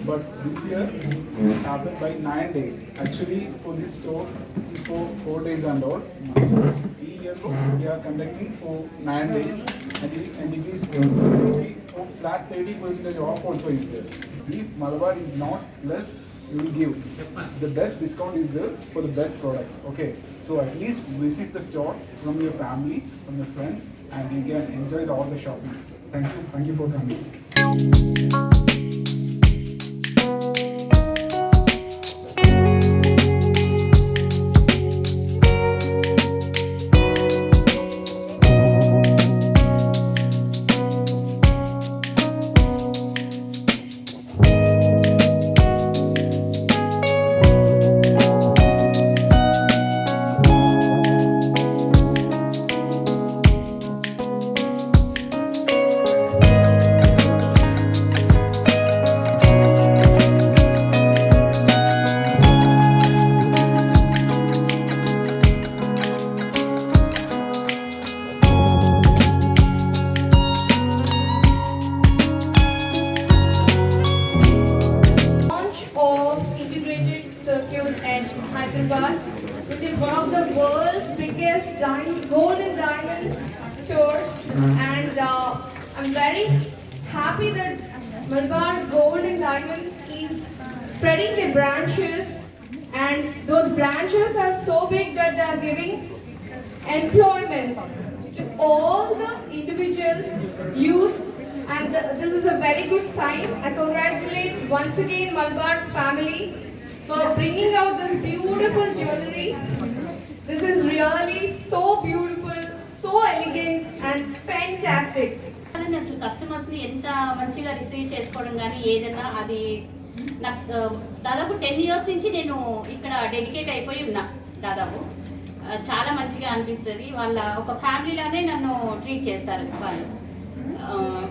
but this year it's happened by 9 days. Actually, for this store, for 4 days and all. So each year we are conducting for 9 days, and it is exclusively for flat 30% off also is there. If Malabar is not less, you will give the best discount is there for the best products. Okay, so at least visit the store from your family, from your friends, and you can enjoy all the shoppings. Thank you for coming. Hyderabad, which is one of the world's biggest gold and diamond stores, and I'm very happy that Malabar Gold and Diamond is spreading their branches, and those branches are so big that they are giving employment to all the individuals, youth, and this is a very good sign. I congratulate once again Malabar family for bringing out this beautiful jewelry. This is really so beautiful, so elegant and fantastic. అసలు కస్టమర్స్ని ఎంత మంచిగా receive చేసుకోవడం కానీ ఏదైనా అది నాకు దాదాపు 10 years నుంచి నేను ఇక్కడ డెడికేట్ అయిపోయి ఉన్నా. దాదాపు చాలా మంచిగా అనిపిస్తుంది. వాళ్ళ ఒక ఫ్యామిలీలానే నన్ను ట్రీట్ చేస్తారు వాళ్ళు.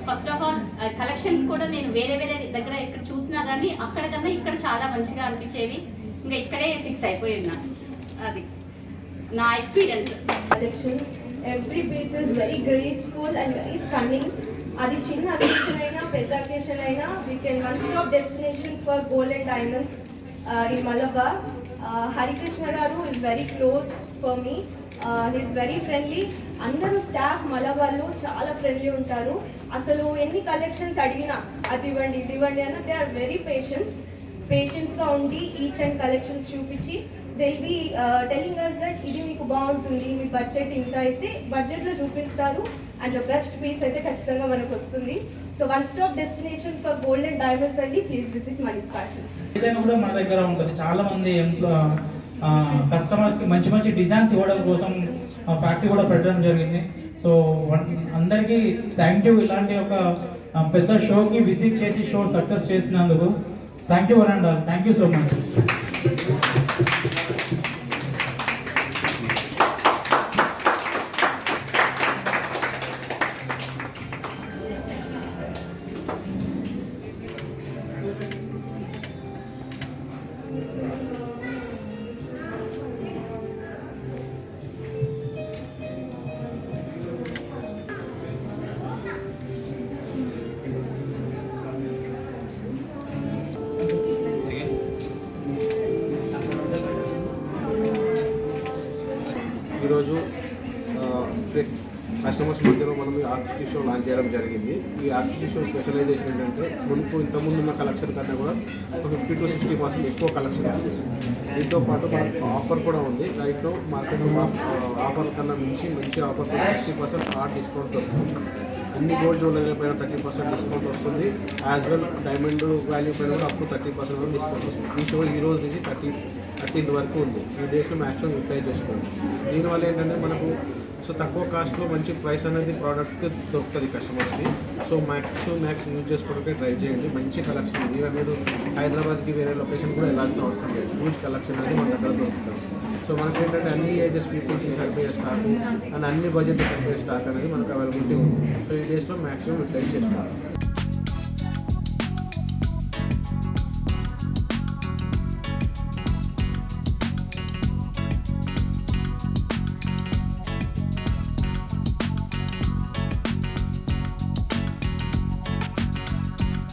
ఫస్ట్ ఆఫ్ ఆల్ కలెక్షన్స్ కూడా నేను వేరే దగ్గర ఎక్కడ చూసినా కానీ అక్కడికన్నా ఇక్కడ చాలా మంచిగా అనిపించేవి. ఇంకా ఇక్కడే ఫిక్స్ అయిపోయి ఉన్నా. అది నా experience. Collections every piece is very graceful and very stunning. అది చిన్న అకేషన్ అయినా పెద్ద అకేషన్ అయినా we can one stop destination for gold and diamonds in Malabar. Harikrishna garu is very close for me. He's very friendly. అందరూ స్టాఫ్ మలబార్లో చాలా friendly ఉంటారు. అసలు ఎన్ని కలెక్షన్స్ అడిగినా అది ఇవ్వండి ఇది ఇవ్వండి అన్న దే ఆర్ వెరీ పేషెన్స్గా ఉండి ఈచ్ అండ్ కలెక్షన్స్ చూపించి they will be telling us that ఇది మీకు బాగుంటుంది, మీ బడ్జెట్ ఇంత అయితే బడ్జెట్లో చూపిస్తారు, అండ్ ద బెస్ట్ పీస్ అయితే ఖచ్చితంగా మనకు వస్తుంది. So one stop destination for gold and diamonds అండి. Please visit Mani's fashions. ఏదైనా కూడా మన దగ్గర ఉంటుంది. చాలా మంది కస్టమర్స్కి మంచి మంచి డిజైన్స్ ఇవ్వడం కోసం ఫ్యాక్టరీ కూడా పెట్టడం జరిగింది. సో అందరికీ థ్యాంక్ యూ. ఇలాంటి ఒక పెద్ద షోకి విజిట్ చేసి షో సక్సెస్ చేసినందుకు thank you and thank you so much. ఈరోజు కస్టమర్స్ మధ్యలో మనం ఈ ఆర్టిస్ట్ షో లాంచ్ చేయడం జరిగింది. ఈ ఆర్టిస్ట్ షో స్పెషలైజేషన్ ఏంటంటే ఇంతకుముందు ఉన్న కలెక్షన్ కన్నా కూడా ఒక 50 to 60% ఎక్కువ కలెక్షన్ వస్తుంది. దీంతో పాటు మనకు ఆఫర్ కూడా ఉంది. రైట్లో మార్కెట్లో ఆఫర్ కన్నా మించి మంచి ఆఫర్ 30% హార్డ్ డిస్కౌంట్ దొరుకుతుంది. అన్ని గోల్డ్ జ్యువెలరీ పైన 30% డిస్కౌంట్ వస్తుంది. యాజ్ వెల్ డైమండ్ వాల్యూ పైన కూడా అప్ టు 30% డిస్కౌంట్ వస్తుంది. ఈ షో ఈ రోజు నుంచి 13th వరకు ఉంది. ఈ డేస్లో మ్యాక్సిమం యూటిలైజ్ చేసుకోండి. దీనివల్ల ఏంటంటే మనకు సో తక్కువ కాస్ట్లో మంచి ప్రైస్ అనేది ప్రోడక్ట్ దొరుకుతుంది కస్టమర్స్కి. సో మ్యాక్స్ యూజ్ చేసుకోవడానికి ట్రై చేయండి. మంచి కలెక్షన్ ఉంది. మీరు హైదరాబాద్కి వేరే లొకేషన్ కూడా వెళ్ళాల్సిన అవసరం లేదు. హ్యూజ్ కలెక్షన్ అనేది మన దగ్గర దొరుకుతుంది. సో మనకి ఏంటంటే అన్ని ఏజెస్ పీపుల్స్కి సరిపోయే స్టాక్ అండ్ అన్ని బడ్జెట్ సరిపోయే స్టాక్ అనేది మనకు అవైలబిలిటీ ఉంది. సో ఈ డేస్లో మ్యాక్సిమం యూటిలైజ్ చేసుకోవాలి.